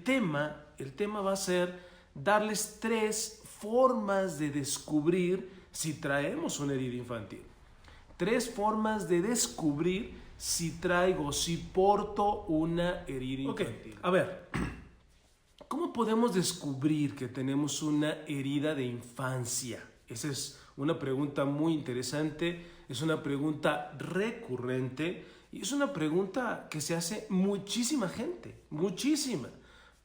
el tema va a ser darles 3 formas de descubrir si traemos una herida infantil. 3 formas de descubrir si porto una herida infantil. A ver, ¿cómo podemos descubrir que tenemos una herida de infancia? Esa es una pregunta muy interesante, es una pregunta recurrente y es una pregunta que se hace muchísima gente, muchísima.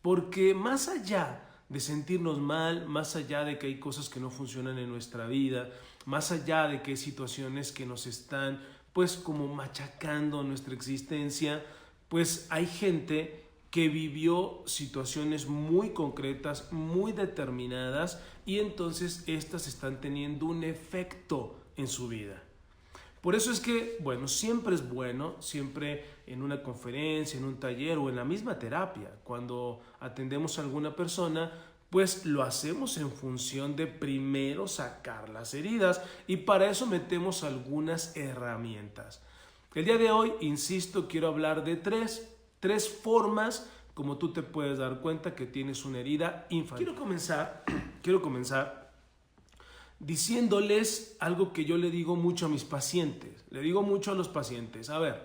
Porque más allá de sentirnos mal, más allá de que hay cosas que no funcionan en nuestra vida, más allá de que hay situaciones que nos están pues como machacando nuestra existencia, pues hay gente que vivió situaciones muy concretas, muy determinadas y entonces estas están teniendo un efecto en su vida. Por eso es que, bueno, siempre es bueno, siempre en una conferencia, en un taller o en la misma terapia, cuando atendemos a alguna persona, pues lo hacemos en función de primero sacar las heridas y para eso metemos algunas herramientas. El día de hoy, insisto, quiero hablar de tres formas como tú te puedes dar cuenta que tienes una herida infantil. Quiero comenzar diciéndoles algo que yo le digo mucho a mis pacientes. Le digo mucho a los pacientes, a ver,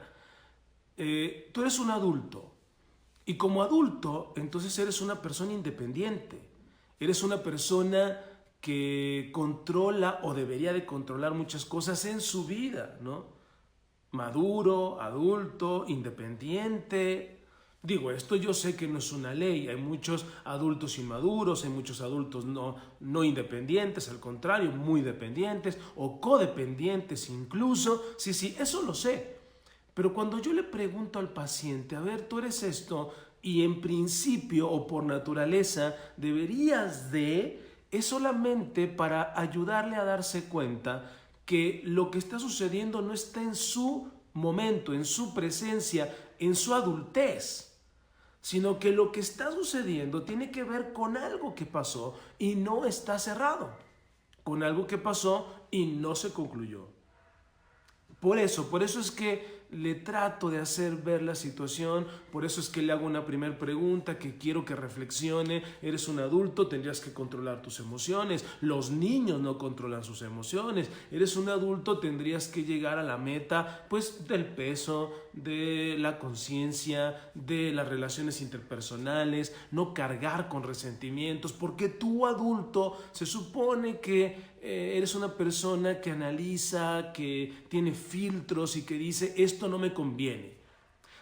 tú eres un adulto y como adulto entonces eres una persona independiente. Eres una persona que controla o debería de controlar muchas cosas en su vida, ¿no? Maduro, adulto, independiente. Digo, esto yo sé que no es una ley, hay muchos adultos inmaduros, hay muchos adultos no independientes, al contrario, muy dependientes o codependientes incluso, sí, eso lo sé. Pero cuando yo le pregunto al paciente, a ver, tú eres esto y en principio o por naturaleza deberías de, es solamente para ayudarle a darse cuenta que lo que está sucediendo no está en su momento, en su presencia, en su adultez, sino que lo que está sucediendo tiene que ver con algo que pasó y no está cerrado, con algo que pasó y no se concluyó. Por eso es que le trato de hacer ver la situación, por eso es que le hago una primera pregunta que quiero que reflexione. Eres un adulto, tendrías que controlar tus emociones. Los niños no controlan sus emociones. Eres un adulto, tendrías que llegar a la meta pues del peso, de la conciencia, de las relaciones interpersonales, no cargar con resentimientos, porque tú adulto se supone que eres una persona que analiza, que tiene filtros y que dice esto no me conviene.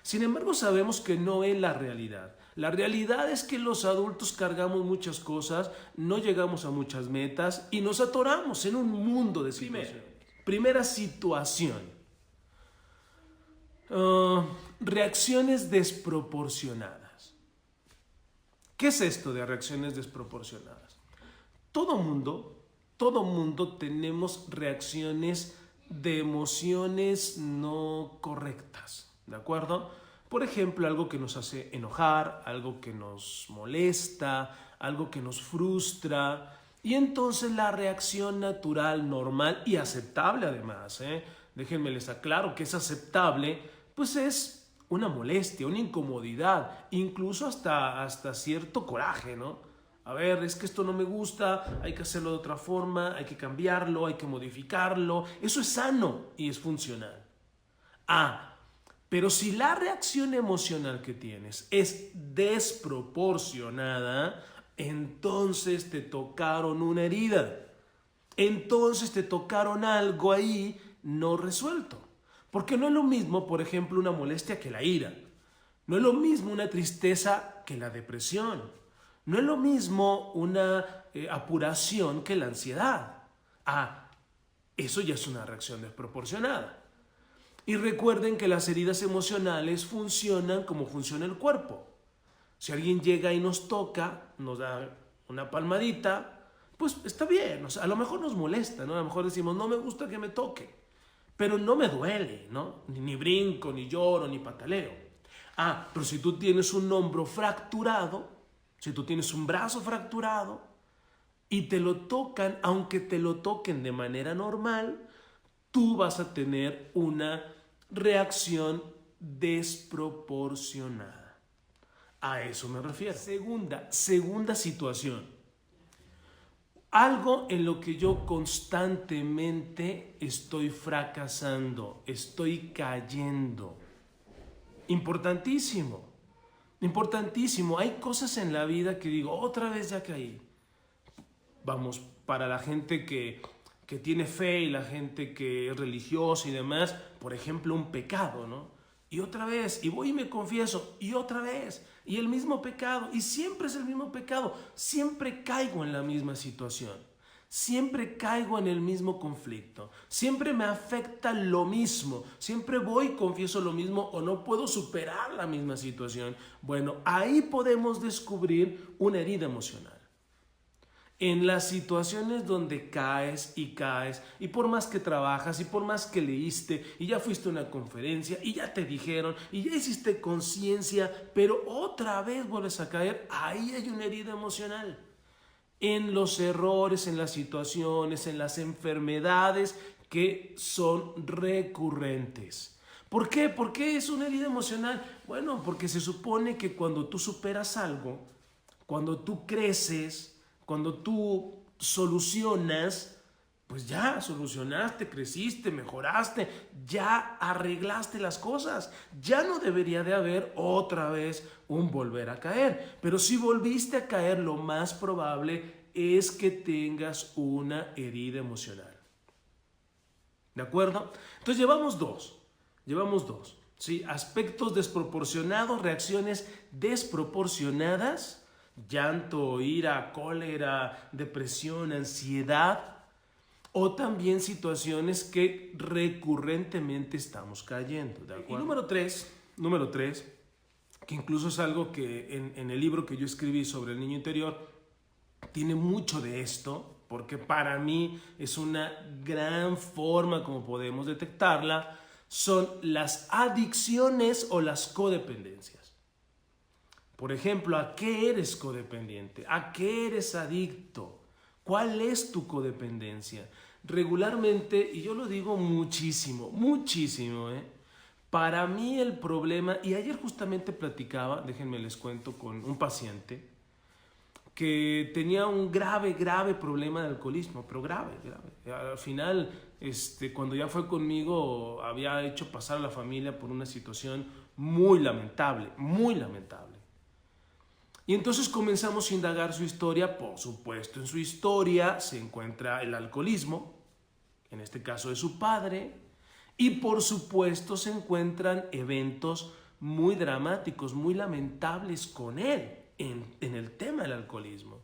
Sin embargo, sabemos que no es la realidad. La realidad es que los adultos cargamos muchas cosas, no llegamos a muchas metas y nos atoramos en un mundo de situaciones. Primera situación. Reacciones desproporcionadas. ¿Qué es esto de reacciones desproporcionadas? Todo mundo tenemos reacciones de emociones no correctas, ¿de acuerdo? Por ejemplo, algo que nos hace enojar, algo que nos molesta, algo que nos frustra. Y entonces la reacción natural, normal y aceptable además, déjenme les aclaro que es aceptable, pues es una molestia, una incomodidad, incluso hasta cierto coraje, ¿no? A ver, es que esto no me gusta, hay que hacerlo de otra forma, hay que cambiarlo, hay que modificarlo. Eso es sano y es funcional. Pero si la reacción emocional que tienes es desproporcionada, entonces te tocaron una herida. Entonces te tocaron algo ahí no resuelto. Porque no es lo mismo, por ejemplo, una molestia que la ira. No es lo mismo una tristeza que la depresión. No es lo mismo una apuración que la ansiedad. Eso ya es una reacción desproporcionada. Y recuerden que las heridas emocionales funcionan como funciona el cuerpo. Si alguien llega y nos toca, nos da una palmadita, pues está bien. O sea, a lo mejor nos molesta, ¿no? A lo mejor decimos, no me gusta que me toque, pero no me duele, ¿no? Ni brinco, ni lloro, ni pataleo. Pero si tú tienes un hombro fracturado, si tú tienes un brazo fracturado y te lo tocan, aunque te lo toquen de manera normal, tú vas a tener una reacción desproporcionada. A eso me refiero. Segunda situación. Algo en lo que yo constantemente estoy fracasando, estoy cayendo. Importantísimo, importantísimo. Hay cosas en la vida que digo, otra vez ya caí. Vamos, para la gente que tiene fe y la gente que es religiosa y demás, por ejemplo, un pecado, ¿no? Y otra vez, y voy y me confieso, y otra vez, y el mismo pecado, y siempre es el mismo pecado, siempre caigo en la misma situación, siempre caigo en el mismo conflicto, siempre me afecta lo mismo, siempre voy y confieso lo mismo o no puedo superar la misma situación. Bueno, ahí podemos descubrir una herida emocional. En las situaciones donde caes y por más que trabajas y por más que leíste y ya fuiste a una conferencia y ya te dijeron y ya hiciste conciencia, pero otra vez vuelves a caer, ahí hay una herida emocional. En los errores, en las situaciones, en las enfermedades que son recurrentes. ¿Por qué? ¿Por qué es una herida emocional? Bueno, porque se supone que cuando tú superas algo, cuando tú creces, cuando tú solucionas, pues ya solucionaste, creciste, mejoraste, ya arreglaste las cosas. Ya no debería de haber otra vez un volver a caer. Pero si volviste a caer, lo más probable es que tengas una herida emocional. ¿De acuerdo? Entonces llevamos dos. ¿Sí? Aspectos desproporcionados, reacciones desproporcionadas. Llanto, ira, cólera, depresión, ansiedad, o también situaciones que recurrentemente estamos cayendo, ¿de acuerdo? Y número tres, que incluso es algo que en el libro que yo escribí sobre el niño interior, tiene mucho de esto, porque para mí es una gran forma como podemos detectarla, son las adicciones o las codependencias. Por ejemplo, ¿a qué eres codependiente? ¿A qué eres adicto? ¿Cuál es tu codependencia? Regularmente, y yo lo digo muchísimo, para mí el problema, y ayer justamente platicaba, déjenme les cuento, con un paciente que tenía un grave problema de alcoholismo, pero grave. Al final, cuando ya fue conmigo, había hecho pasar a la familia por una situación muy lamentable. Y entonces comenzamos a indagar su historia. Por supuesto, en su historia se encuentra el alcoholismo, en este caso de su padre, y por supuesto se encuentran eventos muy dramáticos, muy lamentables con él en el tema del alcoholismo.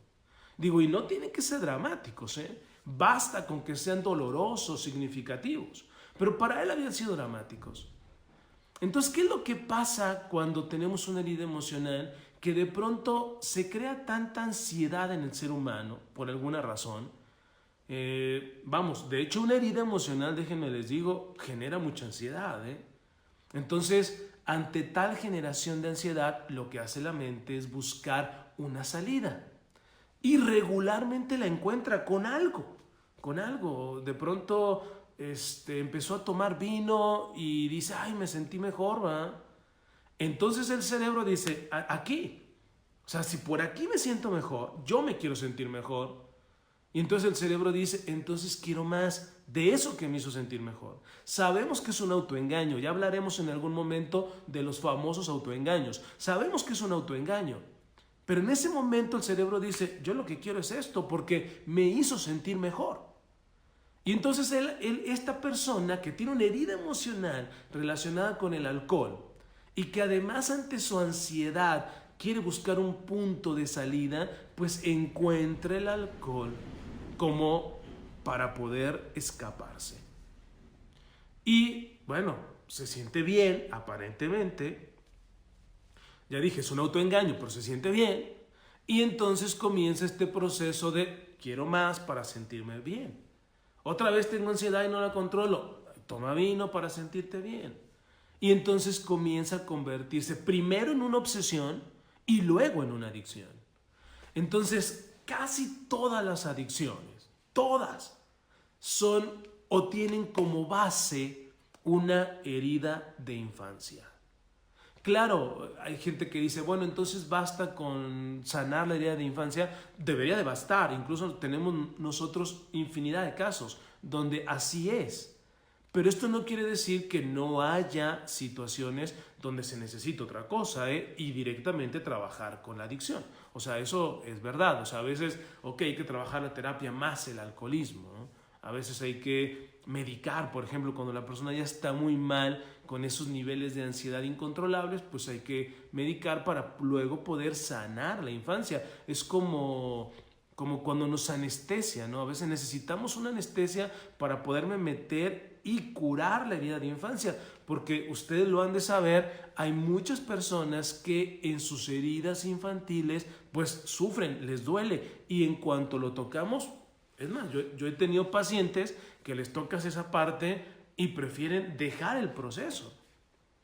Digo, y no tienen que ser dramáticos, basta con que sean dolorosos, significativos, pero para él habían sido dramáticos. Entonces, ¿qué es lo que pasa cuando tenemos una herida emocional? Que de pronto se crea tanta ansiedad en el ser humano, por alguna razón. De hecho una herida emocional, déjenme les digo, genera mucha ansiedad. Entonces, ante tal generación de ansiedad, lo que hace la mente es buscar una salida. Y regularmente la encuentra con algo. De pronto empezó a tomar vino y dice, ay, me sentí mejor, ¿va? Entonces el cerebro dice, aquí, o sea, si por aquí me siento mejor, yo me quiero sentir mejor. Y entonces el cerebro dice, entonces quiero más de eso que me hizo sentir mejor. Sabemos que es un autoengaño, ya hablaremos en algún momento de los famosos autoengaños. Sabemos que es un autoengaño, pero en ese momento el cerebro dice, yo lo que quiero es esto porque me hizo sentir mejor. Y entonces esta persona que tiene una herida emocional relacionada con el alcohol, y que además ante su ansiedad quiere buscar un punto de salida, pues encuentra el alcohol como para poder escaparse. Y bueno, se siente bien, aparentemente. Ya dije, es un autoengaño, pero se siente bien. Y entonces comienza este proceso de quiero más para sentirme bien. Otra vez tengo ansiedad y no la controlo. Toma vino para sentirte bien. Y entonces comienza a convertirse primero en una obsesión y luego en una adicción. Entonces, casi todas las adicciones, todas, son o tienen como base una herida de infancia. Claro, hay gente que dice, bueno, entonces basta con sanar la herida de infancia. Debería de bastar. Incluso tenemos nosotros infinidad de casos donde así es. Pero esto no quiere decir que no haya situaciones donde se necesita otra cosa, ¿eh? Y directamente trabajar con la adicción. O sea, eso es verdad. O sea, a veces, ok, hay que trabajar la terapia más el alcoholismo, ¿no? A veces hay que medicar, por ejemplo, cuando la persona ya está muy mal con esos niveles de ansiedad incontrolables, pues hay que medicar para luego poder sanar la infancia. Es como cuando nos anestesia, ¿no? A veces necesitamos una anestesia para poderme meter y curar la herida de infancia, porque ustedes lo han de saber, hay muchas personas que en sus heridas infantiles pues sufren, les duele, y en cuanto lo tocamos, es más, yo he tenido pacientes que les tocas esa parte y prefieren dejar el proceso.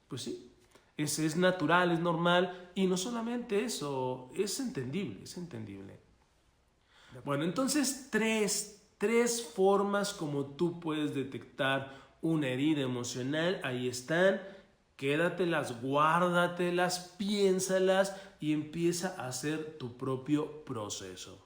Pues sí, es natural, es normal, y no solamente eso, es entendible, es entendible. Bueno, entonces tres formas como tú puedes detectar una herida emocional, ahí están, quédatelas, guárdatelas, piénsalas y empieza a hacer tu propio proceso.